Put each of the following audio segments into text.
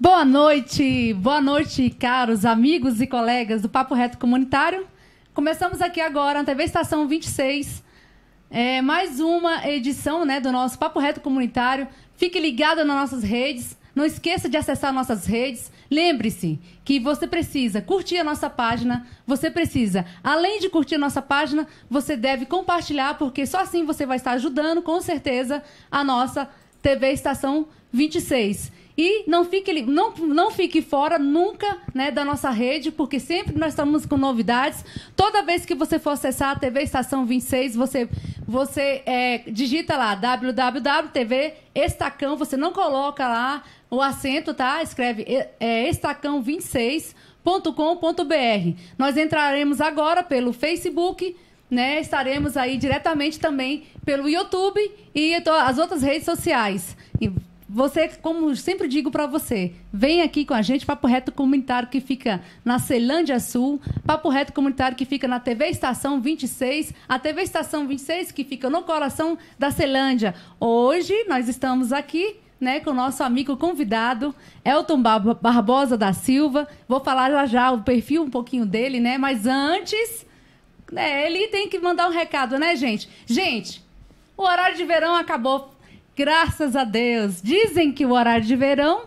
Boa noite, caros amigos e colegas do Papo Reto Comunitário. Começamos aqui agora na TV Estação 26, mais uma edição, do nosso Papo Reto Comunitário. Fique ligado nas nossas redes, não esqueça de acessar nossas redes. Lembre-se que você precisa curtir a nossa página, você precisa, além de curtir a nossa página, você deve compartilhar, porque só assim você vai estar ajudando, com certeza, a nossa TV Estação 26. E não fique fora nunca, da nossa rede, porque sempre nós estamos com novidades. Toda vez que você for acessar a TV Estação 26, você digita lá www.tv Estacão, você não coloca lá o acento, tá? Escreve estacão26.com.br. Nós entraremos agora pelo Facebook, estaremos aí diretamente também pelo YouTube e as outras redes sociais. E você, como sempre digo para você, vem aqui com a gente, Papo Reto Comunitário, que fica na Ceilândia Sul, Papo Reto Comunitário, que fica na TV Estação 26, a TV Estação 26, que fica no coração da Ceilândia. Hoje, nós estamos aqui, com o nosso amigo convidado, Elton Barbosa da Silva. Vou falar já o perfil um pouquinho dele, mas antes, ele tem que mandar um recado, gente? Gente, o horário de verão acabou. Graças a Deus. Dizem que o horário de verão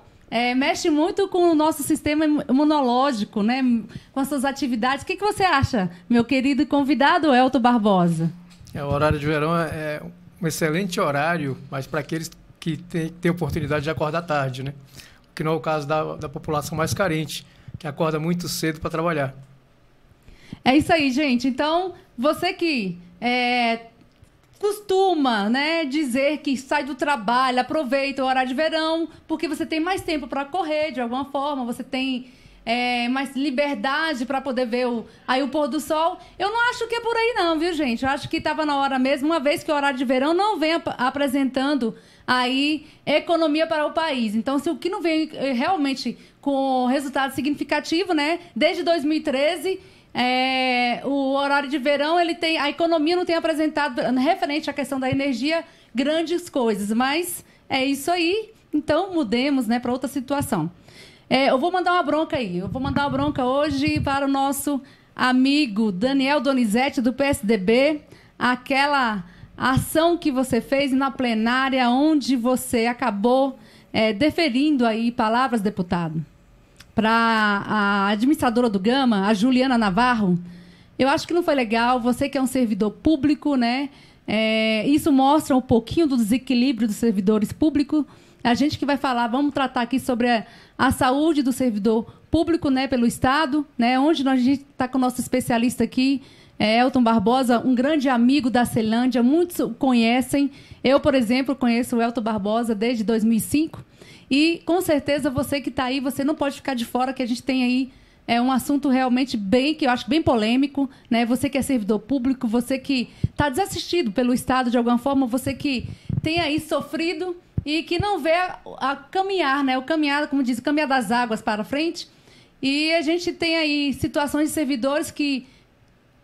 mexe muito com o nosso sistema imunológico, com as suas atividades. O que você acha, meu querido convidado, Elton Barbosa? O horário de verão é um excelente horário, mas para aqueles que têm oportunidade de acordar tarde, O que não é o caso da população mais carente, que acorda muito cedo para trabalhar. É isso aí, gente. Então, você que costuma, dizer que sai do trabalho, aproveita o horário de verão, porque você tem mais tempo para correr, de alguma forma, você tem mais liberdade para poder ver o pôr do sol. Eu não acho que é por aí não, viu, gente? Eu acho que estava na hora mesmo, uma vez que o horário de verão não vem apresentando aí economia para o país. Então, se o que não vem realmente com resultado significativo, desde 2013... o horário de verão, a economia não tem apresentado, referente à questão da energia, grandes coisas, mas é isso aí. Então, mudemos, para outra situação. Eu vou mandar uma bronca aí. Eu vou mandar uma bronca hoje para o nosso amigo Daniel Donizete, do PSDB. Aquela ação que você fez na plenária, onde você acabou deferindo aí palavras, deputado, para a administradora do Gama, a Juliana Navarro. Eu acho que não foi legal. Você que é um servidor público, isso mostra um pouquinho do desequilíbrio dos servidores públicos. A gente que vai falar, vamos tratar aqui sobre a saúde do servidor público, pelo Estado, onde a gente está com o nosso especialista aqui, Elton Barbosa, um grande amigo da Ceilândia, muitos o conhecem. Eu, por exemplo, conheço o Elton Barbosa desde 2005. E, com certeza, você que está aí, você não pode ficar de fora, que a gente tem aí um assunto realmente que eu acho bem polêmico, Você que é servidor público, você que está desassistido pelo Estado de alguma forma, você que tem aí sofrido e que não vê a caminhar, o caminhar, como diz, o caminhar das águas para frente. E a gente tem aí situações de servidores que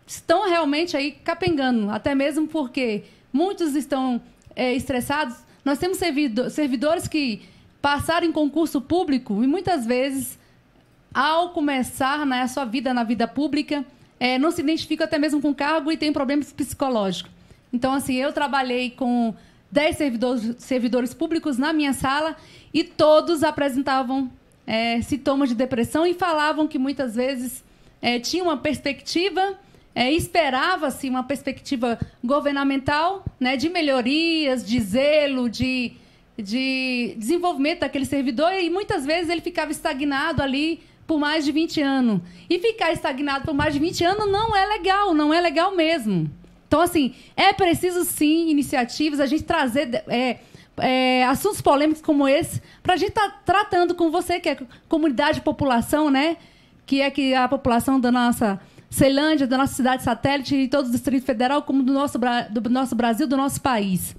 estão realmente aí capengando, até mesmo porque muitos estão estressados. Nós temos servidores que passaram em concurso público e muitas vezes, ao começar a sua vida na vida pública, não se identificam até mesmo com cargo e tem problemas psicológicos. Então, assim, eu trabalhei com 10 servidores públicos na minha sala e todos apresentavam sintomas de depressão e falavam que muitas vezes tinham uma perspectiva, esperava-se uma perspectiva governamental, de melhorias, de zelo, de desenvolvimento daquele servidor, e muitas vezes ele ficava estagnado ali por mais de 20 anos. E ficar estagnado por mais de 20 anos não é legal mesmo. Então, assim, é preciso sim iniciativas, a gente trazer assuntos polêmicos como esse, para a gente estar tratando com você, que é comunidade, população, que é a população da nossa Ceilândia, da nossa cidade satélite e todo o Distrito Federal, como do nosso Brasil, do nosso país.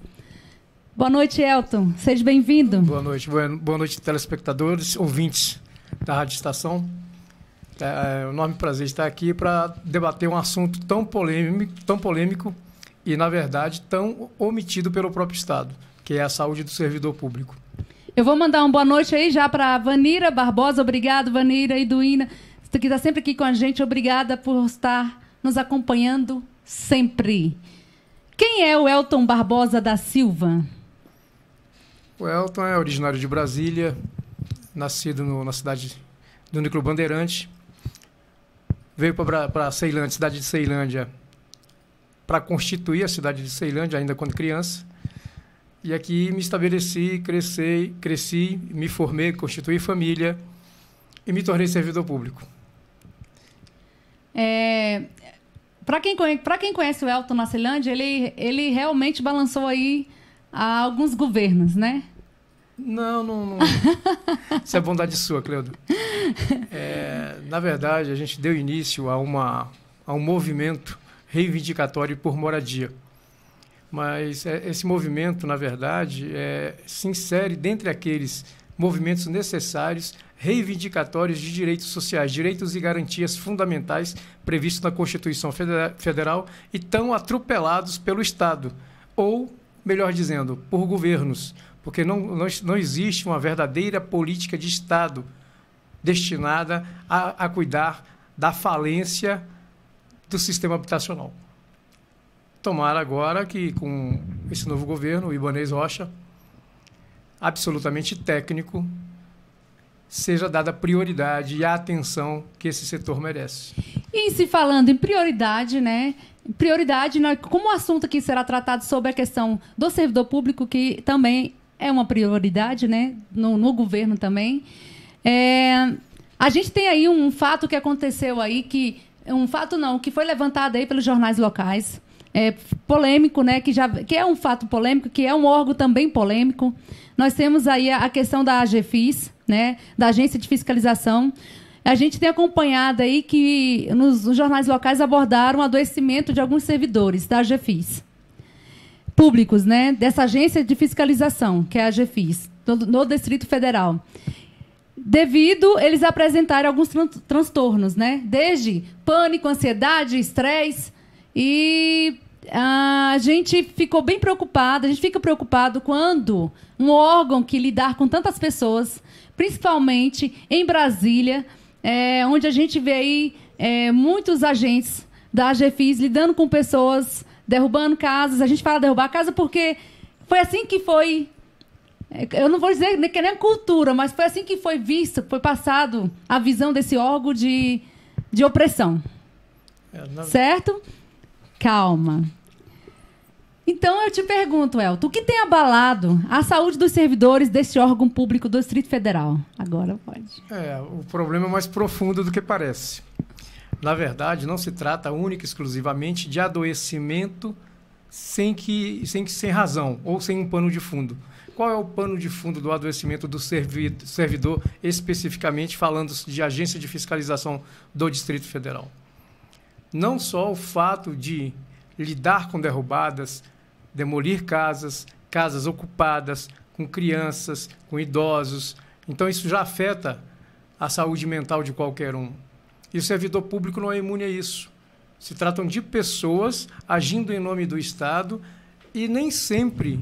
Boa noite, Elton. Seja bem-vindo. Boa noite, telespectadores, ouvintes da Rádio Estação. É um enorme prazer estar aqui para debater um assunto tão polêmico e, na verdade, tão omitido pelo próprio Estado, que é a saúde do servidor público. Eu vou mandar uma boa noite aí já para Vanira Barbosa. Obrigado, Vanira e Duína. Você que está sempre aqui com a gente, obrigada por estar nos acompanhando sempre. Quem é o Elton Barbosa da Silva? O Elton é originário de Brasília, nascido na cidade do Núcleo Bandeirante. Veio para a cidade de Ceilândia, para constituir a cidade de Ceilândia, ainda quando criança. E aqui me estabeleci, cresci, me formei, constituí família e me tornei servidor público. Para quem conhece o Elton na Ceilândia, ele realmente balançou aí alguns governos, né? Não. Isso é bondade sua, Cleudo. Na verdade, a gente deu início a um movimento reivindicatório por moradia. Mas esse movimento, na verdade, se insere dentre aqueles movimentos necessários, reivindicatórios de direitos sociais, direitos e garantias fundamentais previstos na Constituição Federal e tão atropelados pelo Estado, ou, melhor dizendo, por governos, porque não existe uma verdadeira política de Estado destinada a cuidar da falência do sistema habitacional. Tomara agora que, com esse novo governo, o Ibanez Rocha, absolutamente técnico, seja dada prioridade e a atenção que esse setor merece. E se falando em prioridade, né? Prioridade, como o assunto aqui será tratado sobre a questão do servidor público, que também é uma prioridade, né? No governo também. A gente tem aí um fato que aconteceu aí, que foi levantado aí pelos jornais locais. Polêmico, né? Que é um fato polêmico, que é um órgão também polêmico. Nós temos aí a questão da AGFIS, né? Da Agência de Fiscalização. A gente tem acompanhado aí que nos jornais locais abordaram o adoecimento de alguns servidores da AGFIS. Públicos, né? Dessa Agência de Fiscalização, que é a AGFIS, no Distrito Federal. Devido eles apresentarem alguns transtornos, né? Desde pânico, ansiedade, estresse. E a gente ficou bem preocupado, a gente fica preocupado quando um órgão que lidar com tantas pessoas, principalmente em Brasília, onde a gente vê aí muitos agentes da AGFIS lidando com pessoas, derrubando casas. A gente fala derrubar casa porque foi assim que foi, eu não vou dizer que nem cultura, mas foi assim que foi visto, foi passado a visão desse órgão de opressão. Certo? Calma. Então, eu te pergunto, Elton, o que tem abalado a saúde dos servidores desse órgão público do Distrito Federal? Agora pode. O problema é mais profundo do que parece. Na verdade, não se trata única e exclusivamente de adoecimento sem razão ou sem um pano de fundo. Qual é o pano de fundo do adoecimento do servidor, especificamente falando de Agência de Fiscalização do Distrito Federal? Não só o fato de lidar com derrubadas, demolir casas ocupadas, com crianças, com idosos. Então, isso já afeta a saúde mental de qualquer um. E o servidor público não é imune a isso. Se tratam de pessoas agindo em nome do Estado e nem sempre,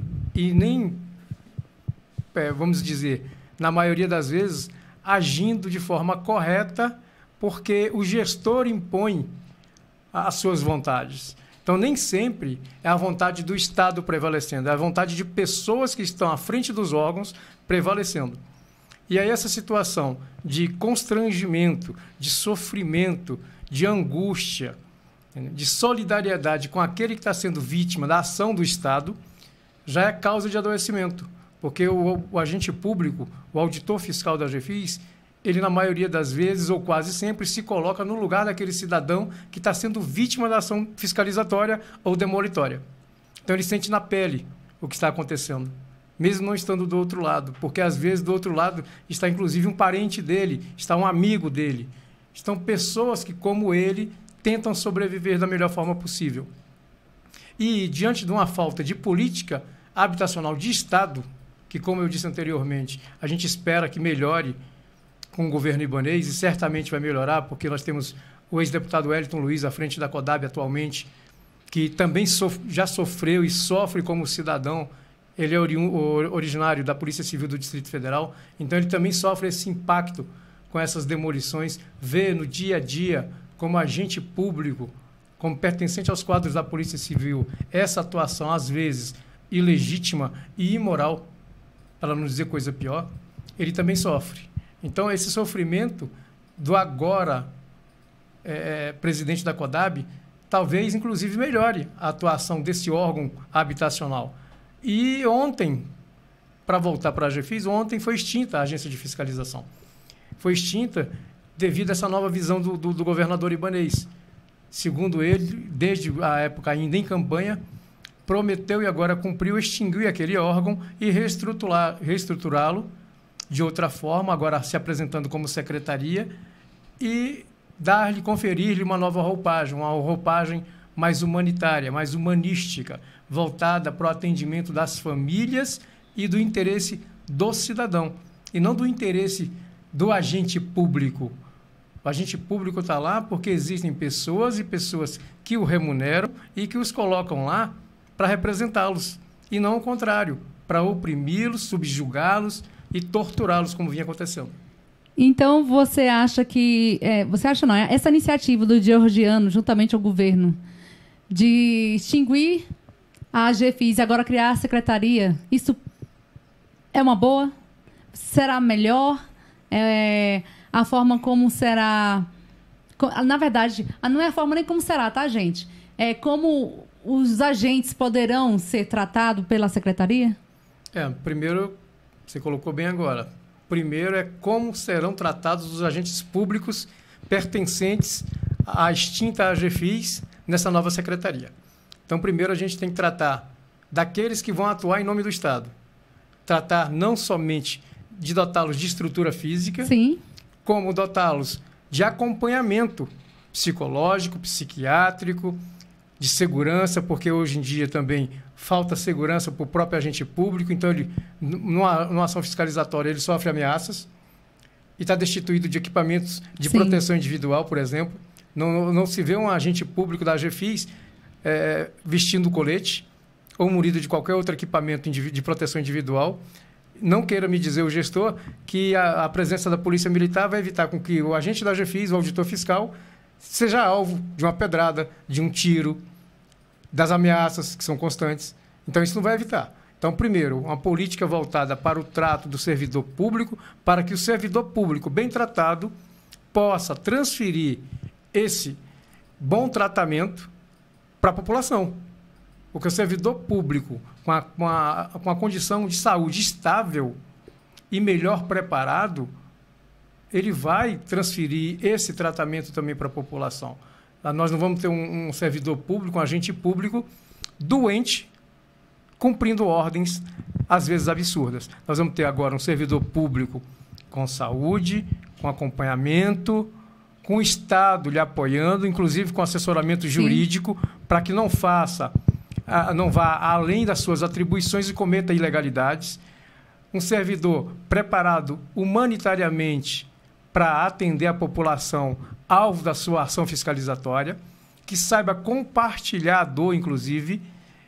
vamos dizer, na maioria das vezes, agindo de forma correta, porque o gestor impõe as suas vontades. Então, nem sempre é a vontade do Estado prevalecendo, é a vontade de pessoas que estão à frente dos órgãos prevalecendo. E aí essa situação de constrangimento, de sofrimento, de angústia, de solidariedade com aquele que está sendo vítima da ação do Estado, já é causa de adoecimento, porque o agente público, o auditor fiscal da AGFIS, ele, na maioria das vezes, ou quase sempre, se coloca no lugar daquele cidadão que está sendo vítima da ação fiscalizatória ou demolitória. Então, ele sente na pele o que está acontecendo, mesmo não estando do outro lado, porque, às vezes, do outro lado está, inclusive, um parente dele, está um amigo dele. Estão pessoas que, como ele, tentam sobreviver da melhor forma possível. E, diante de uma falta de política habitacional de Estado, que, como eu disse anteriormente, a gente espera que melhore com o governo Ibanez, e certamente vai melhorar, porque nós temos o ex-deputado Wellington Luiz à frente da CODAB atualmente, que também já sofreu e sofre como cidadão ele é originário da Polícia Civil do Distrito Federal, então ele também sofre esse impacto com essas demolições, vê no dia a dia como agente público, como pertencente aos quadros da Polícia Civil, essa atuação, às vezes, ilegítima e imoral, para não dizer coisa pior, ele também sofre. Então, esse sofrimento do agora presidente da CODAB, talvez, inclusive, melhore a atuação desse órgão habitacional. E ontem, para voltar para a AGFIS, ontem foi extinta a agência de fiscalização. Foi extinta devido a essa nova visão do governador Ibanez. Segundo ele, desde a época ainda em campanha, prometeu e agora cumpriu extinguir aquele órgão e reestruturá-lo de outra forma, agora se apresentando como secretaria, e conferir-lhe uma nova roupagem, uma roupagem mais humanitária, mais humanística, voltada para o atendimento das famílias e do interesse do cidadão, e não do interesse do agente público. O agente público está lá porque existem pessoas e pessoas que o remuneram e que os colocam lá para representá-los, e não o contrário, para oprimi-los, subjugá-los e torturá-los, como vinha acontecendo. Então, você acha que... você acha não, essa iniciativa do Georgiano, juntamente ao governo, de extinguir a AGFIS e agora criar a secretaria, isso é uma boa? Será melhor? A forma como será... Na verdade, não é a forma nem como será, tá, gente? É como os agentes poderão ser tratados pela secretaria? Primeiro, você colocou bem agora. Primeiro é como serão tratados os agentes públicos pertencentes à extinta AGFIS nessa nova secretaria. Então, primeiro a gente tem que tratar daqueles que vão atuar em nome do Estado. Tratar não somente de dotá-los de estrutura física, sim, como dotá-los de acompanhamento psicológico, psiquiátrico, de segurança, porque hoje em dia também falta segurança para o próprio agente público, então ele, numa ação fiscalizatória, ele sofre ameaças e está destituído de equipamentos de sim, proteção individual, por exemplo. Não se vê um agente público da AGFIS vestindo colete ou munido de qualquer outro equipamento de proteção individual. Não queira me dizer o gestor que a presença da Polícia Militar vai evitar com que o agente da AGFIS, o auditor fiscal, seja alvo de uma pedrada, de um tiro, das ameaças que são constantes. Então, isso não vai evitar. Então, primeiro, uma política voltada para o trato do servidor público, para que o servidor público bem tratado possa transferir esse bom tratamento para a população. Porque o servidor público, com a condição de saúde estável e melhor preparado, ele vai transferir esse tratamento também para a população. Nós não vamos ter um servidor público, um agente público doente, cumprindo ordens, às vezes absurdas. Nós vamos ter agora um servidor público com saúde, com acompanhamento, com o Estado lhe apoiando, inclusive com assessoramento jurídico, para que não vá além das suas atribuições e cometa ilegalidades. Um servidor preparado humanitariamente para atender a população alvo da sua ação fiscalizatória, que saiba compartilhar a dor, inclusive,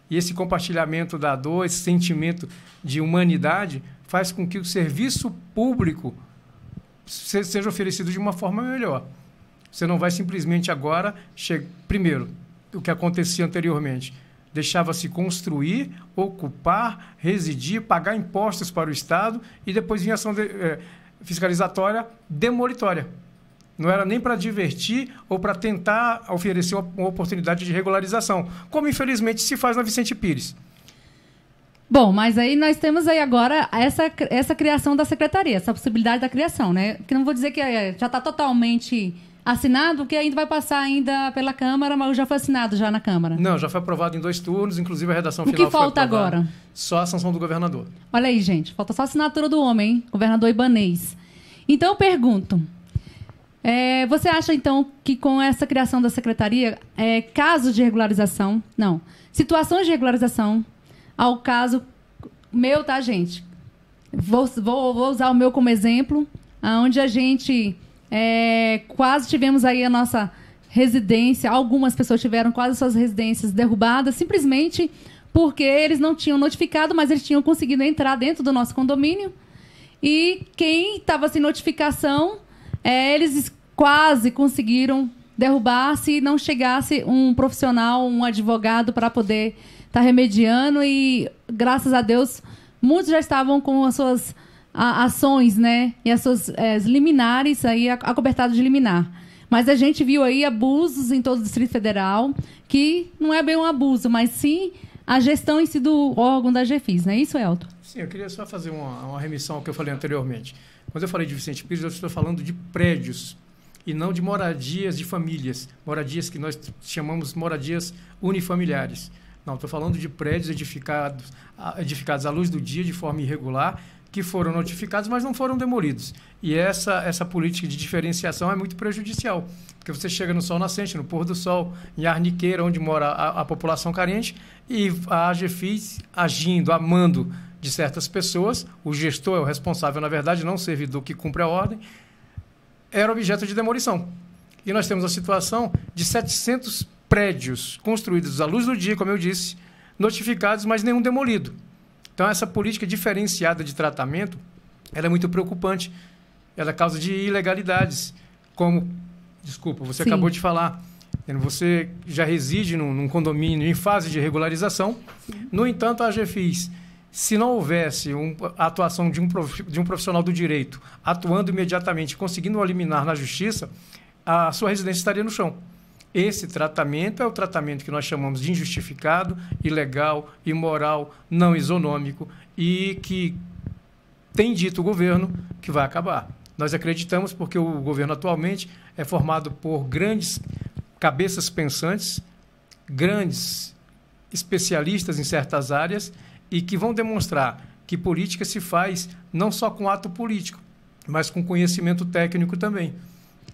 e esse compartilhamento da dor, esse sentimento de humanidade, faz com que o serviço público seja oferecido de uma forma melhor. Você não vai simplesmente agora... Primeiro, o que acontecia anteriormente, deixava-se construir, ocupar, residir, pagar impostos para o Estado e depois vinha ação fiscalizatória demolitória. Não era nem para divertir ou para tentar oferecer uma oportunidade de regularização, como infelizmente se faz na Vicente Pires. Bom, mas aí nós temos aí agora essa criação da secretaria, essa possibilidade da criação, né? Que não vou dizer que já está totalmente assinado, que ainda vai passar ainda pela Câmara, mas já foi assinado já na Câmara. Não, já foi aprovado em 2 turnos, inclusive a redação final foi aprovada. O que falta agora? Só a sanção do governador. Olha aí, gente, falta só a assinatura do homem, hein? Governador Ibanez. Então, eu pergunto, você acha, então, que com essa criação da secretaria, casos de regularização, situações de regularização, ao caso meu, tá, gente? Vou usar o meu como exemplo, onde a gente quase tivemos aí a nossa residência, algumas pessoas tiveram quase suas residências derrubadas, simplesmente porque eles não tinham notificado, mas eles tinham conseguido entrar dentro do nosso condomínio. E quem estava sem notificação, eles quase conseguiram derrubar se não chegasse um profissional, um advogado para poder estar remediando. E, graças a Deus, muitos já estavam com as suas ações, né? E as suas liminares aí acobertadas de liminar. Mas a gente viu aí abusos em todo o Distrito Federal, que não é bem um abuso, mas sim a gestão em si do órgão da GEFIS, não é isso, Elton? Sim, eu queria só fazer uma remissão ao que eu falei anteriormente. Quando eu falei de Vicente Pires, eu estou falando de prédios e não de moradias de famílias, moradias que nós chamamos moradias unifamiliares. Não, estou falando de prédios edificados à luz do dia, de forma irregular, que foram notificados, mas não foram demolidos. E essa política de diferenciação é muito prejudicial, porque você chega no sol nascente, no pôr do sol, em Arniqueira, onde mora a população carente, e a AGFIS agindo, amando de certas pessoas, o gestor é o responsável, na verdade, não o servidor que cumpre a ordem, era objeto de demolição. E nós temos a situação de 700 prédios construídos à luz do dia, como eu disse, notificados, mas nenhum demolido. Então, essa política diferenciada de tratamento, ela é muito preocupante. Ela é causa de ilegalidades, como, desculpa, você acabou de falar, você já reside num condomínio em fase de regularização. Sim. No entanto, a AGFIS, se não houvesse a atuação de um profissional do direito atuando imediatamente, conseguindo um liminar na justiça, a sua residência estaria no chão. Esse tratamento é o tratamento que nós chamamos de injustificado, ilegal, imoral, não isonômico e que tem dito o governo que vai acabar. Nós acreditamos porque o governo atualmente é formado por grandes cabeças pensantes, grandes especialistas em certas áreas e que vão demonstrar que política se faz não só com ato político, mas com conhecimento técnico também,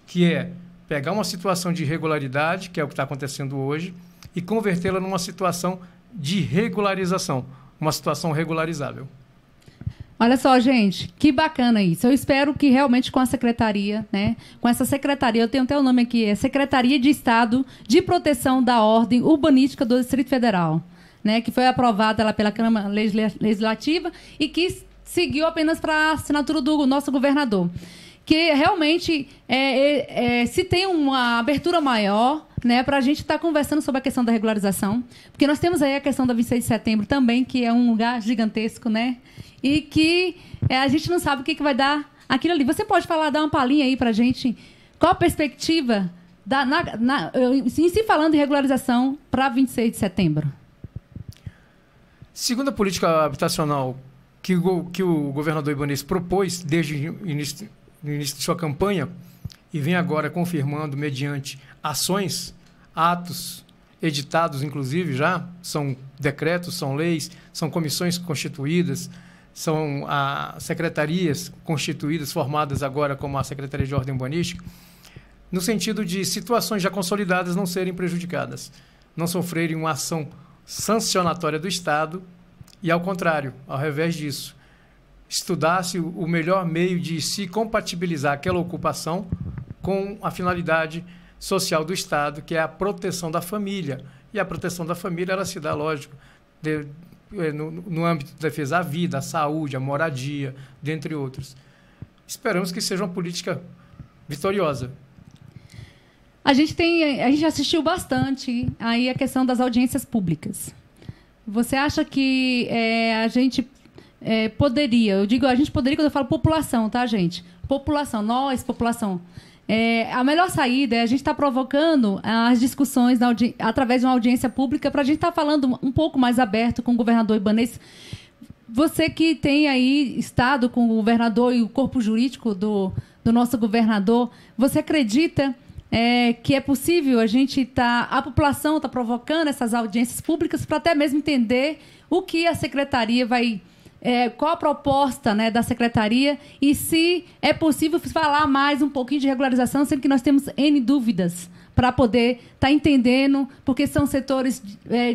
que é pegar uma situação de irregularidade, que é o que está acontecendo hoje, e convertê-la numa situação de regularização, uma situação regularizável. Olha só, gente, que bacana isso. Eu espero que realmente com a secretaria, né? Com essa secretaria, eu tenho até o nome aqui, é Secretaria de Estado de Proteção da Ordem Urbanística do Distrito Federal, né? Que foi aprovada lá pela Câmara Legislativa e que seguiu apenas para a assinatura do nosso governador. Que realmente se tem uma abertura maior, né, para a gente estar conversando sobre a questão da regularização, porque nós temos aí a questão da 26 de setembro também, que é um lugar gigantesco, né, e que a gente não sabe o que vai dar aquilo ali. Você pode dar uma palhinha aí para a gente, qual a perspectiva, em se falando em regularização, para 26 de setembro? Segundo a política habitacional que o governador Ibanez propôs desde o início de sua campanha e vem agora confirmando mediante ações, atos editados, inclusive já, são decretos, são leis, são comissões constituídas, são secretarias constituídas, formadas agora como a Secretaria de Ordem Urbanística, no sentido de situações já consolidadas não serem prejudicadas, não sofrerem uma ação sancionatória do Estado e, ao contrário, ao revés disso, estudasse o melhor meio de se compatibilizar aquela ocupação com a finalidade social do Estado, que é a proteção da família. E a proteção da família, ela se dá, lógico, no âmbito da defesa à vida, à saúde, à moradia, dentre outros. Esperamos que seja uma política vitoriosa. A gente assistiu bastante aí a questão das audiências públicas. Você acha que a gente poderia, eu digo a gente poderia quando eu falo população, tá, gente? População, nós, população. A melhor saída é a gente estar provocando as discussões através de uma audiência pública para a gente estar falando um pouco mais aberto com o governador Ibanez. Você que tem aí estado com o governador e o corpo jurídico do nosso governador, você acredita que é possível a população está provocando essas audiências públicas para até mesmo entender o que a secretaria vai... qual a proposta, né, da secretaria e se é possível falar mais um pouquinho de regularização, sendo que nós temos N dúvidas para poder estar entendendo, porque são setores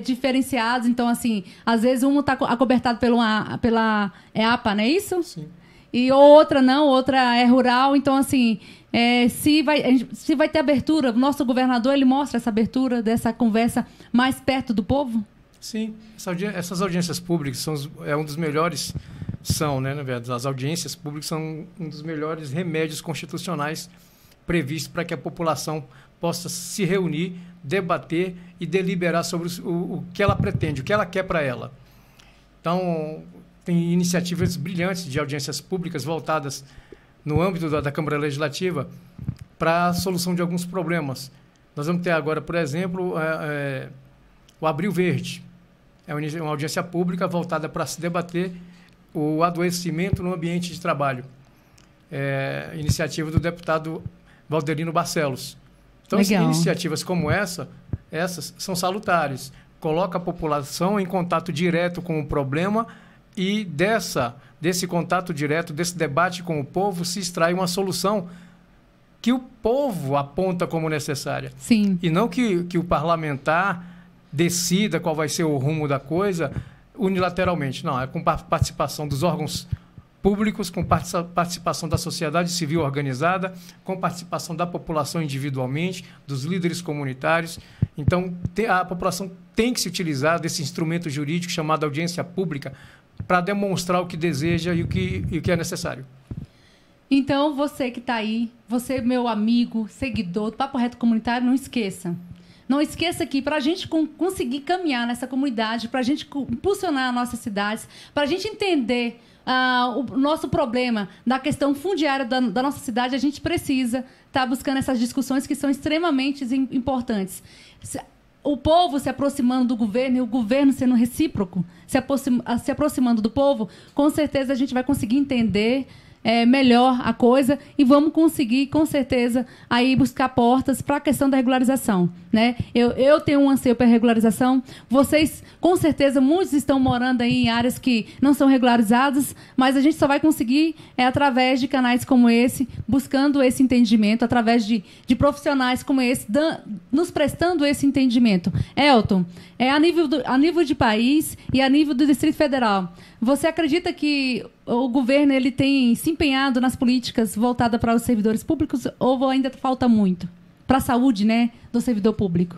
diferenciados. Então, assim, às vezes um está acobertado pela EAPA, não é isso? Sim. E outra não, outra é rural. Então, assim, se vai ter abertura, o nosso governador ele mostra essa abertura dessa conversa mais perto do povo? Sim, essas audiências públicas é um dos melhores, né, na verdade, as audiências públicas são um dos melhores remédios constitucionais previstos para que a população possa se reunir, debater e deliberar sobre o que ela pretende, o que ela quer para ela. Então, tem iniciativas brilhantes de audiências públicas voltadas no âmbito da Câmara Legislativa para a solução de alguns problemas. Nós vamos ter agora, por exemplo, o Abril Verde. É uma audiência pública voltada para se debater o adoecimento no ambiente de trabalho. Iniciativa do deputado Valderino Barcelos. Então, iniciativas como essas são salutares. Coloca a população em contato direto com o problema e desse contato direto, desse debate com o povo, se extrai uma solução que o povo aponta como necessária. Sim. E não que o parlamentar decida qual vai ser o rumo da coisa unilateralmente. Não, é com participação dos órgãos públicos, com participação da sociedade civil organizada, com participação da população individualmente, dos líderes comunitários. Então, a população tem que se utilizar desse instrumento jurídico chamado audiência pública para demonstrar o que deseja e o que é necessário. Então, você que está aí, você, meu amigo, seguidor do Papo Reto Comunitário, não esqueça. Não esqueça que para a gente conseguir caminhar nessa comunidade, para a gente impulsionar as nossas cidades, para a gente entender o nosso problema da questão fundiária da nossa cidade, a gente precisa estar buscando essas discussões que são extremamente importantes. O povo se aproximando do governo e o governo sendo recíproco, se aproximando do povo, com certeza a gente vai conseguir entender melhor a coisa e vamos conseguir, com certeza, aí buscar portas para a questão da regularização, né? Eu tenho um anseio para regularização. Vocês, com certeza, muitos estão morando aí em áreas que não são regularizadas, mas a gente só vai conseguir através de canais como esse, buscando esse entendimento, através de profissionais como esse, nos prestando esse entendimento. Elton, a nível de país e a nível do Distrito Federal, você acredita que o governo ele tem se empenhado nas políticas voltadas para os servidores públicos ou ainda falta muito? Para a saúde, né, do servidor público?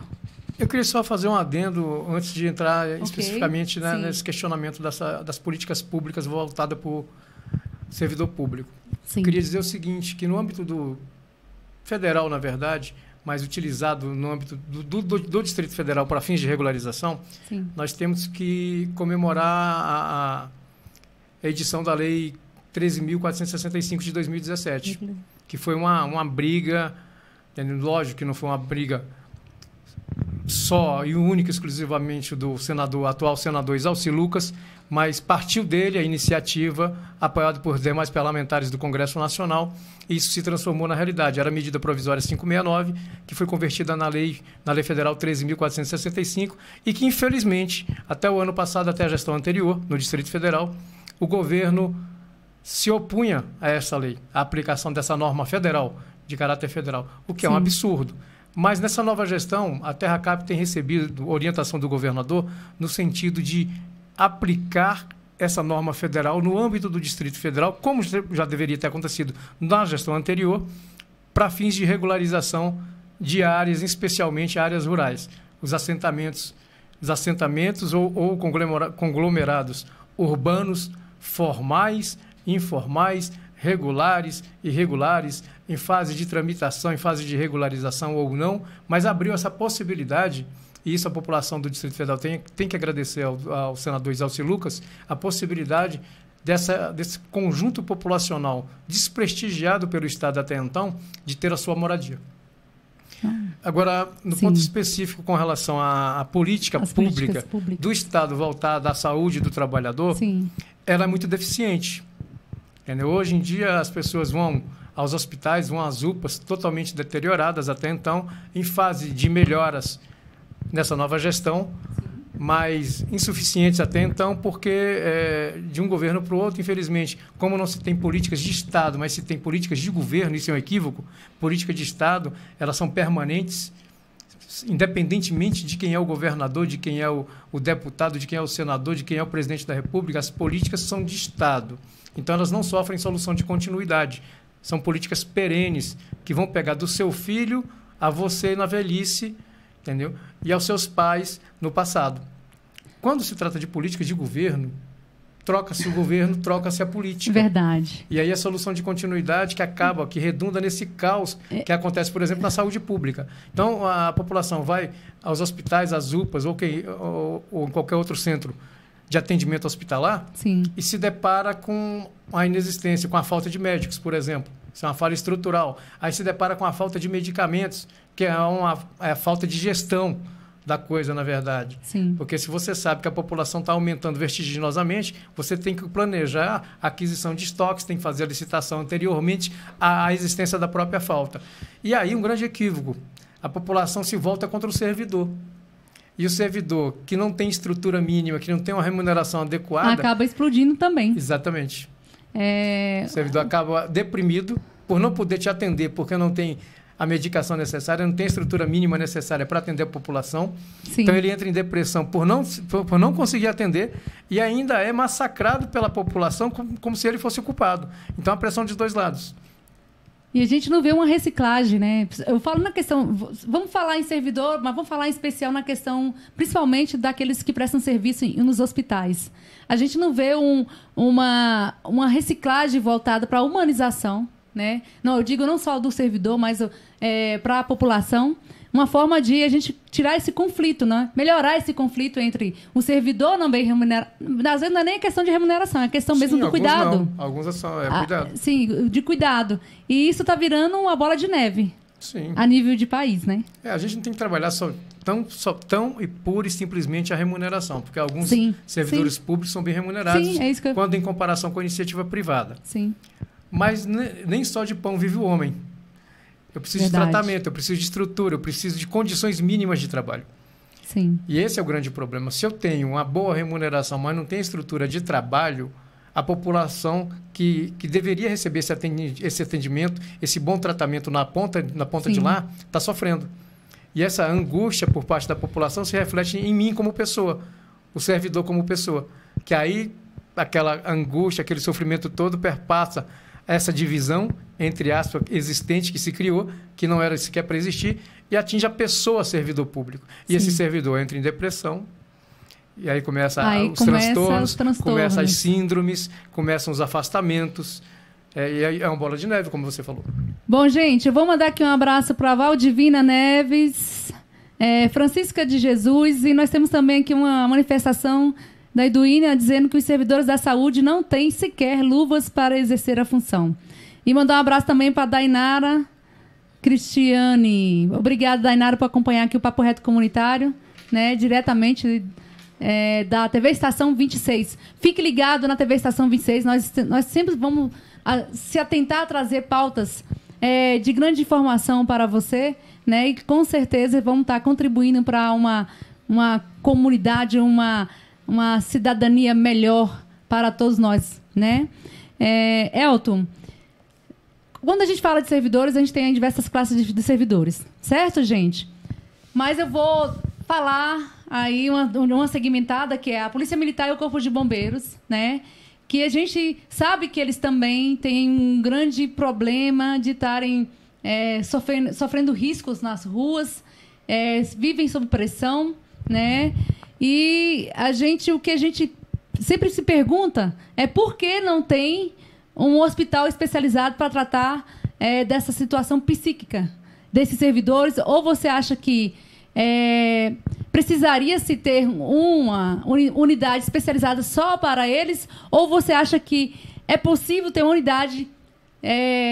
Eu queria só fazer um adendo antes de entrar especificamente nesse questionamento das políticas públicas voltadas para o servidor público. Sim. Eu queria dizer o seguinte, que no âmbito do federal, na verdade, mas utilizado no âmbito do Distrito Federal para fins de regularização, sim, nós temos que comemorar a edição da Lei 13.465 de 2017, que foi uma briga, lógico que não foi uma briga só e única, exclusivamente do atual senador Exalci Lucas, mas partiu dele a iniciativa, apoiada por demais parlamentares do Congresso Nacional, e isso se transformou na realidade. Era a medida provisória 569, que foi convertida na Lei Federal 13.465, e que, infelizmente, até o ano passado, até a gestão anterior, no Distrito Federal, o governo se opunha a essa lei, a aplicação dessa norma federal, de caráter federal, o que é um absurdo. Mas nessa nova gestão, a TerraCap tem recebido orientação do governador no sentido de aplicar essa norma federal no âmbito do Distrito Federal, como já deveria ter acontecido na gestão anterior, para fins de regularização de áreas, especialmente áreas rurais. Os assentamentos ou conglomerados urbanos, formais, informais, regulares, irregulares, em fase de tramitação, em fase de regularização ou não, mas abriu essa possibilidade, e isso a população do Distrito Federal tem que agradecer ao senador Exalci Lucas, a possibilidade desse conjunto populacional desprestigiado pelo Estado até então, de ter a sua moradia. Agora, no ponto específico com relação à política pública do Estado voltada à saúde do trabalhador, ela é muito deficiente. Entendeu? Hoje em dia, as pessoas vão aos hospitais, vão às UPAs totalmente deterioradas até então, em fase de melhoras nessa nova gestão, mas insuficientes até então, porque de um governo para o outro, infelizmente, como não se tem políticas de Estado, mas se tem políticas de governo, isso é um equívoco, políticas de Estado, elas são permanentes, independentemente de quem é o governador, de quem é o deputado, de quem é o senador, de quem é o presidente da República, as políticas são de Estado. Então, elas não sofrem solução de continuidade. São políticas perenes, que vão pegar do seu filho a você na velhice, entendeu? E aos seus pais no passado. quando se trata de política de governo, troca-se o governo, troca-se a política. Verdade. E aí a solução de continuidade que redunda nesse caos que acontece, por exemplo, na saúde pública. Então, a população vai aos hospitais, às UPAs ou em qualquer outro centro de atendimento hospitalar. Sim. E se depara com a inexistência, com a falta de médicos, por exemplo. Isso é uma falha estrutural. Aí se depara com a falta de medicamentos, que é a falta de gestão da coisa, na verdade. Sim. Porque se você sabe que a população está aumentando vertiginosamente, você tem que planejar a aquisição de estoques, tem que fazer a licitação anteriormente à existência da própria falta. E aí um grande equívoco. A população se volta contra o servidor. E o servidor que não tem estrutura mínima, que não tem uma remuneração adequada... Acaba explodindo também. Exatamente. O servidor acaba deprimido por não poder te atender, porque não tem a medicação necessária, não tem a estrutura mínima necessária para atender a população. Sim. Então, ele entra em depressão por não conseguir atender e ainda é massacrado pela população como se ele fosse o culpado. Então, a pressão de dois lados. E a gente não vê uma reciclagem, né? Eu falo na questão... Vamos falar em servidor, mas vamos falar em especial na questão, principalmente, daqueles que prestam serviço nos hospitais. A gente não vê uma reciclagem voltada para a humanização, né? Não, eu digo não só do servidor, mas para a população. Uma forma de a gente tirar esse conflito, né? Melhorar esse conflito entre o servidor não bem remunerado. Às vezes não é nem questão de remuneração, é questão mesmo do cuidado. Não. Alguns são cuidado. Sim, de cuidado. E isso está virando uma bola de neve. Sim. A nível de país, né? A gente não tem que trabalhar só tão e pura e simplesmente a remuneração, porque alguns servidores públicos são bem remunerados quando em comparação com a iniciativa privada. Sim. Mas nem só de pão vive o homem. Eu preciso de tratamento, eu preciso de estrutura, eu preciso de condições mínimas de trabalho. Sim. E esse é o grande problema. Se eu tenho uma boa remuneração, mas não tenho estrutura de trabalho, a população que deveria receber esse atendimento, esse bom tratamento na ponta de lá, está sofrendo. E essa angústia por parte da população se reflete em mim como pessoa, o servidor como pessoa. Que aí aquela angústia, aquele sofrimento todo perpassa essa divisão, entre aspas, existente que se criou, que não era sequer para existir, e atinge a pessoa servidor público. E esse servidor entra em depressão, e aí começam os transtornos, começam as síndromes, começam os afastamentos, e aí é uma bola de neve, como você falou. Bom, gente, eu vou mandar aqui um abraço para a Valdivina Neves, Francisca de Jesus, e nós temos também aqui uma manifestação da Iduína dizendo que os servidores da saúde não têm sequer luvas para exercer a função. E mandar um abraço também para a Dainara Cristiane. Obrigada, Dainara, por acompanhar aqui o Papo Reto Comunitário, né, diretamente da TV Estação 26. Fique ligado na TV Estação 26. Nós sempre vamos se atentar a trazer pautas de grande informação para você, né, e com certeza vamos estar contribuindo para uma comunidade, uma cidadania melhor para todos nós, né? Elton, quando a gente fala de servidores, a gente tem diversas classes de servidores, certo, gente? Mas eu vou falar aí uma segmentada, que é a Polícia Militar e o Corpo de Bombeiros, né? Que a gente sabe que eles também têm um grande problema de estarem sofrendo riscos nas ruas, vivem sob pressão, né? E o que a gente sempre se pergunta é por que não tem um hospital especializado para tratar dessa situação psíquica desses servidores? Ou você acha que precisaria se ter uma unidade especializada só para eles? Ou você acha que é possível ter uma unidade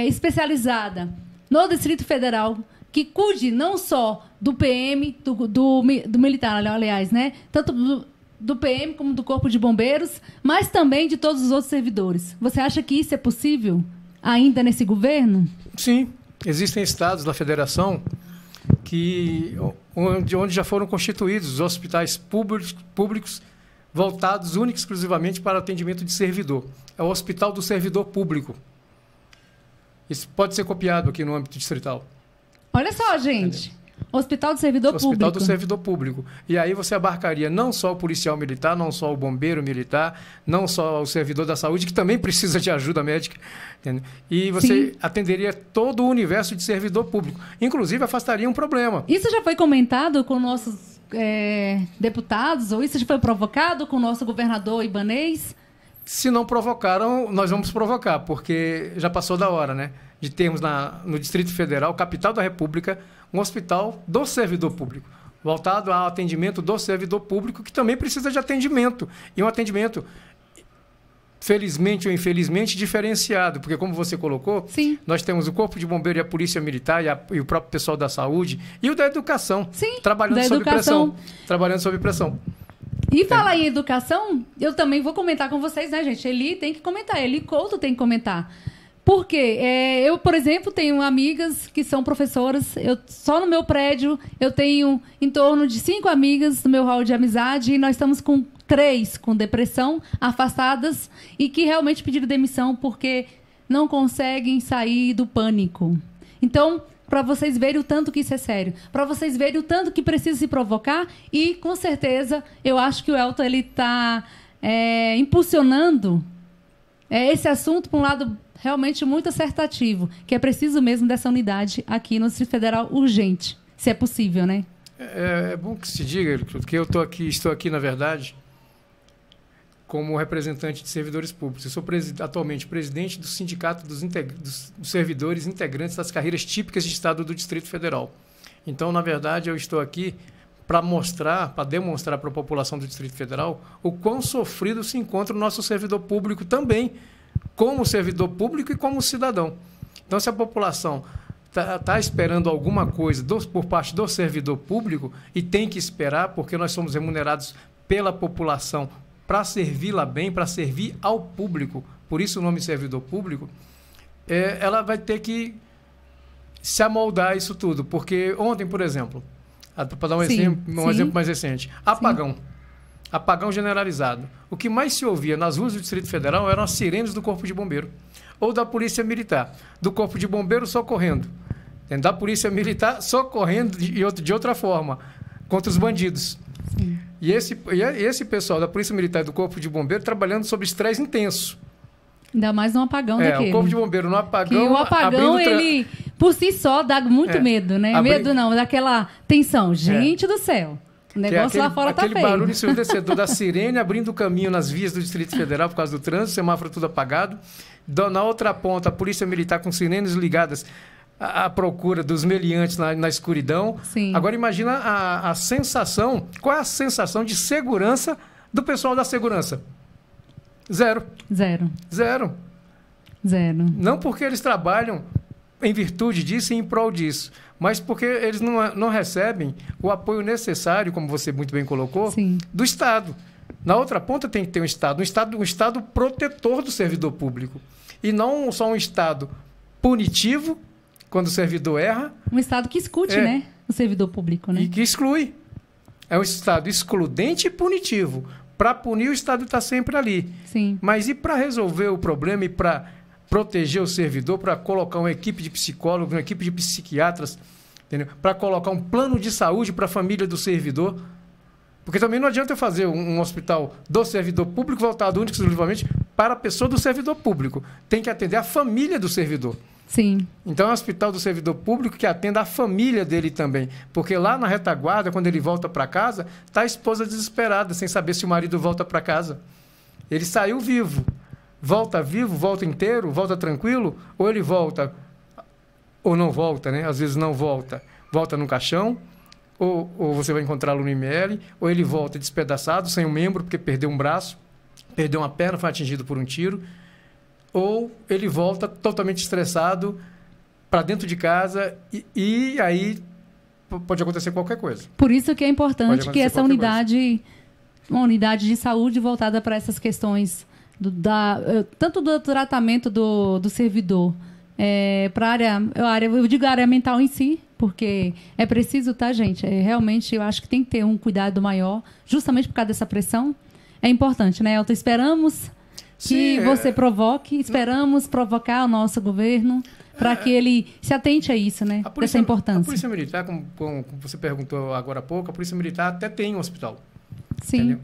especializada no Distrito Federal que cuide não só do PM, do militar, aliás, né? Tanto do PM como do Corpo de Bombeiros, mas também de todos os outros servidores. Você acha que isso é possível ainda nesse governo? Sim. Existem estados da federação onde já foram constituídos os hospitais públicos voltados única e exclusivamente para atendimento de servidor. É o Hospital do Servidor Público. Isso pode ser copiado aqui no âmbito distrital. Olha só, gente. Hospital do Servidor Público. Hospital do Servidor Público. E aí você abarcaria não só o policial militar, não só o bombeiro militar, não só o servidor da saúde, que também precisa de ajuda médica. Entendeu? E você atenderia todo o universo de servidor público. Inclusive, afastaria um problema. Isso já foi comentado com nossos deputados, ou isso já foi provocado com o nosso governador Ibanez? Se não provocaram, nós vamos provocar, porque já passou da hora, né? De termos no Distrito Federal, capital da República, um hospital do servidor público, voltado ao atendimento do servidor público, que também precisa de atendimento. E um atendimento, felizmente ou infelizmente, diferenciado, porque, como você colocou, Sim. nós temos o Corpo de Bombeiro e a Polícia Militar e o próprio pessoal da saúde e o da educação, Sim, trabalhando da sob educação. pressão. Trabalhando sob pressão. E falar em educação, eu também vou comentar com vocês, né, gente? Eli tem que comentar, Eli Couto tem que comentar. Por quê? Eu, por exemplo, tenho amigas que são professoras. Só no meu prédio eu tenho em torno de 5 amigas no meu hall de amizade e nós estamos com 3 com depressão, afastadas e que realmente pediram demissão porque não conseguem sair do pânico. Então, para vocês verem o tanto que isso é sério, para vocês verem o tanto que precisa se provocar e, com certeza, eu acho que o Elton está impulsionando esse assunto para um lado realmente muito acertativo, que é preciso mesmo dessa unidade aqui no Distrito Federal urgente, se é possível, né? É bom que se diga, porque eu estou aqui, na verdade, como representante de servidores públicos. Eu sou atualmente presidente do Sindicato dos Servidores Integrantes das Carreiras Típicas de Estado do Distrito Federal. Então, na verdade, eu estou aqui para demonstrar para a população do Distrito Federal o quão sofrido se encontra o nosso servidor público também, como servidor público e como cidadão. Então, se a população está esperando alguma coisa por parte do servidor público, e tem que esperar, porque nós somos remunerados pela população para servi-la bem, para servir ao público, por isso o nome servidor público, ela vai ter que se amoldar a isso tudo. Porque ontem, por exemplo, para dar um exemplo mais recente, apagão generalizado. O que mais se ouvia nas ruas do Distrito Federal eram as sirenes do Corpo de Bombeiro ou da Polícia Militar, do Corpo de Bombeiro socorrendo, da Polícia Militar socorrendo de outra forma, contra os bandidos. Sim. E esse pessoal da Polícia Militar e do Corpo de Bombeiro trabalhando sob estresse intenso. Ainda mais num apagão daquele. O Corpo de Bombeiro no apagão... Que o apagão, ele, por si só, dá muito medo, né? Medo não, daquela tensão. Gente do céu. O negócio lá fora tá feio. Aquele barulho ensurdecedor da sirene abrindo o caminho nas vias do Distrito Federal por causa do trânsito, semáforo tudo apagado. Na outra ponta, a Polícia Militar com sirenes ligadas à procura dos meliantes na escuridão. Sim. Agora imagina a sensação, qual é a sensação de segurança do pessoal da segurança? Zero. Não porque eles trabalham em virtude disso e em prol disso, mas porque eles não recebem o apoio necessário, como você muito bem colocou, Sim. do Estado. Na outra ponta tem que ter um Estado protetor do servidor público. E não só um Estado punitivo, quando o servidor erra. Um Estado que escute, né? O servidor público, né? E que exclui. É um Estado excludente e punitivo. Para punir, o Estado está sempre ali. Sim. Mas e para resolver o problema e para proteger o servidor, para colocar uma equipe de psicólogos, uma equipe de psiquiatras, para colocar um plano de saúde para a família do servidor? Porque também não adianta eu fazer um hospital do servidor público voltado único e exclusivamente para a pessoa do servidor público. Tem que atender a família do servidor. Sim. Então é um hospital do servidor público que atenda a família dele também. Porque lá na retaguarda, quando ele volta para casa, está a esposa desesperada, sem saber se o marido volta para casa. Ele saiu vivo, volta inteiro, volta tranquilo, ou ele volta, ou não volta, né? Às vezes não volta. Volta no caixão, ou você vai encontrá-lo no IML, ou ele volta despedaçado, sem um membro, porque perdeu um braço, perdeu uma perna, foi atingido por um tiro, ou ele volta totalmente estressado para dentro de casa e aí pode acontecer qualquer coisa. Por isso que é importante que essa unidade, uma unidade de saúde voltada para essas questões, tanto do tratamento do servidor, para a área, eu digo a área mental em si, porque é preciso, tá, gente? Realmente, eu acho que tem que ter um cuidado maior, justamente por causa dessa pressão. É importante, né, Elton? Esperamos que você provoque, esperamos provocar o nosso governo para que ele se atente a isso, né? Dessa importância. A Polícia Militar, como você perguntou agora há pouco, a Polícia Militar até tem um hospital. Sim.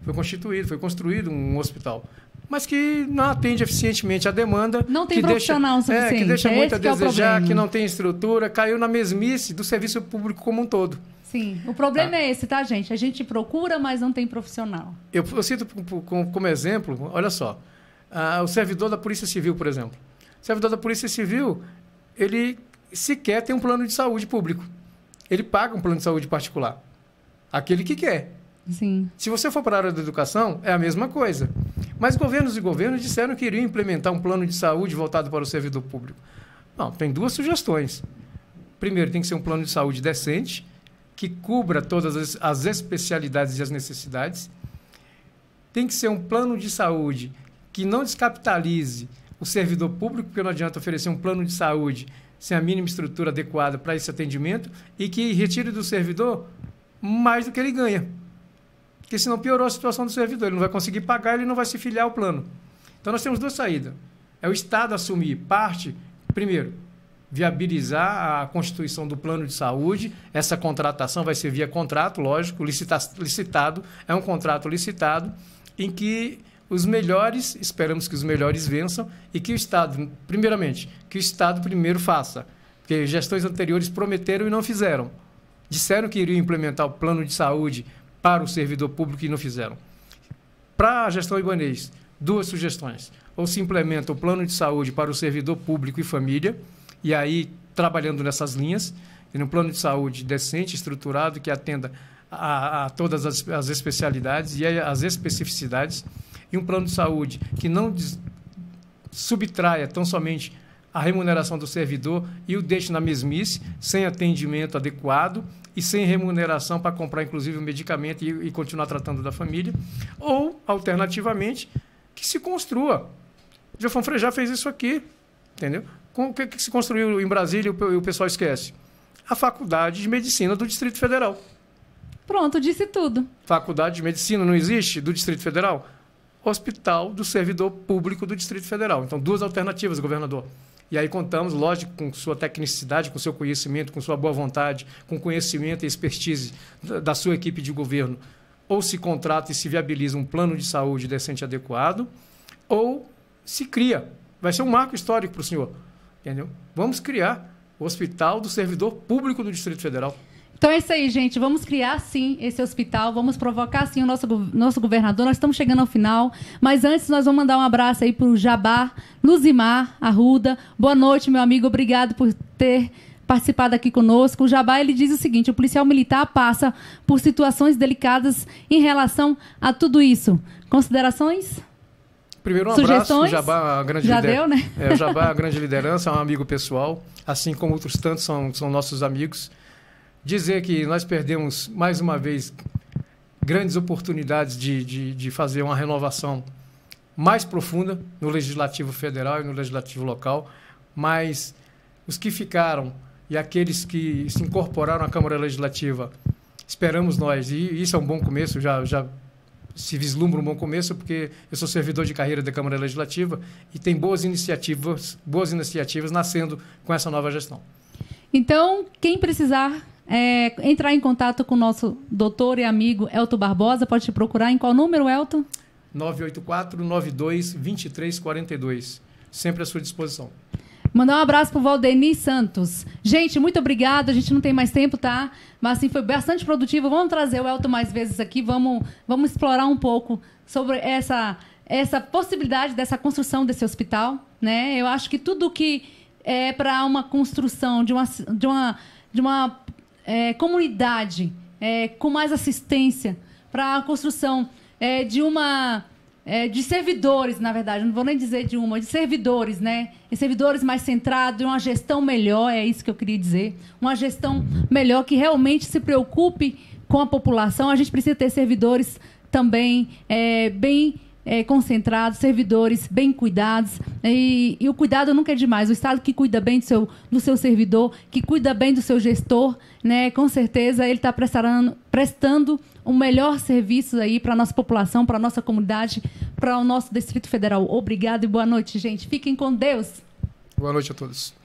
Entendeu? Foi construído um hospital. mas que não atende eficientemente a demanda. Não tem que profissional suficiente. Que deixa muito a desejar, é que não tem estrutura, caiu na mesmice do serviço público como um todo. Sim, o problema é esse, tá, gente? A gente procura, mas não tem profissional. Eu cito como exemplo, olha só, o servidor da Polícia Civil, por exemplo. O servidor da Polícia Civil, ele sequer tem um plano de saúde público. Ele paga um plano de saúde particular. Aquele que quer. Sim. Se você for para a área da educação, é a mesma coisa. Mas governos e governos disseram que iriam implementar um plano de saúde voltado para o servidor público. Não, tem duas sugestões. Primeiro, tem que ser um plano de saúde decente, que cubra todas as especialidades e as necessidades. Tem que ser um plano de saúde que não descapitalize o servidor público, porque não adianta oferecer um plano de saúde sem a mínima estrutura adequada para esse atendimento e que retire do servidor mais do que ele ganha. Porque senão piorou a situação do servidor. Ele não vai conseguir pagar, ele não vai se filiar ao plano. Então, nós temos duas saídas. É o Estado assumir parte, primeiro, viabilizar a constituição do plano de saúde. Essa contratação vai ser via contrato, lógico, licitado. É um contrato licitado em que os melhores, esperamos que os melhores vençam e que o Estado, primeiramente, que o Estado primeiro faça. Porque gestões anteriores prometeram e não fizeram. Disseram que iriam implementar o plano de saúde para o servidor público e não fizeram. Para a gestão Ibanez, duas sugestões. Ou se implementa o plano de saúde para o servidor público e família, e aí trabalhando nessas linhas, tem um plano de saúde decente, estruturado, que atenda a todas as especialidades e as especificidades, e um plano de saúde que não subtraia tão somente a remuneração do servidor e o deixe na mesmice, sem atendimento adequado e sem remuneração para comprar, inclusive, o medicamento e continuar tratando da família. Ou, alternativamente, que se construa. O Jofão Frejá fez isso aqui, entendeu? O que se construiu em Brasília e o pessoal esquece? A Faculdade de Medicina do Distrito Federal. Pronto, disse tudo. Faculdade de Medicina não existe do Distrito Federal? Hospital do Servidor Público do Distrito Federal. Então, duas alternativas, governador. E aí contamos, lógico, com sua tecnicidade, com seu conhecimento, com sua boa vontade, com conhecimento e expertise da sua equipe de governo. Ou se contrata e se viabiliza um plano de saúde decente e adequado, ou se cria. Vai ser um marco histórico para o senhor. Entendeu? Vamos criar o Hospital do Servidor Público do Distrito Federal. Então é isso aí, gente. Vamos criar, sim, esse hospital. Vamos provocar, sim, o nosso governador. Nós estamos chegando ao final. Mas antes, nós vamos mandar um abraço aí para o Jabá, Luzimar Arruda. Boa noite, meu amigo. Obrigado por ter participado aqui conosco. O Jabá, ele diz o seguinte: o policial militar passa por situações delicadas em relação a tudo isso. Considerações? Primeiro, um Sugestões? abraço. O Jabá, a grande Já deu, né? O Jabá, a grande liderança, é um amigo pessoal. Assim como outros tantos são nossos amigos. Dizer que nós perdemos, mais uma vez, grandes oportunidades de fazer uma renovação mais profunda no Legislativo Federal e no Legislativo Local, mas os que ficaram e aqueles que se incorporaram à Câmara Legislativa, esperamos nós, e isso é um bom começo, já se vislumbra um bom começo, porque eu sou servidor de carreira da Câmara Legislativa e tem boas iniciativas nascendo com essa nova gestão. Então, quem precisar entrar em contato com o nosso doutor e amigo Elton Barbosa, pode te procurar em qual número, Elton? 984-92-2342. Sempre à sua disposição. Mandar um abraço para o Valdeni Santos. Gente, muito obrigada. A gente não tem mais tempo, tá? Mas assim, foi bastante produtivo. Vamos trazer o Elton mais vezes aqui. Vamos explorar um pouco sobre essa possibilidade dessa construção desse hospital, né? Eu acho que tudo que é para uma construção de uma comunidade com mais assistência, para a construção de servidores, na verdade, não vou nem dizer de servidores, né? E servidores mais centrados, uma gestão melhor, é isso que eu queria dizer. Uma gestão melhor que realmente se preocupe com a população. A gente precisa ter servidores também bem concentrados, servidores bem cuidados. E o cuidado nunca é demais. O Estado que cuida bem do seu servidor, que cuida bem do seu gestor, né? Com certeza ele está prestando um melhor serviço aí para a nossa população, para a nossa comunidade, para o nosso Distrito Federal. Obrigado e boa noite, gente. Fiquem com Deus. Boa noite a todos.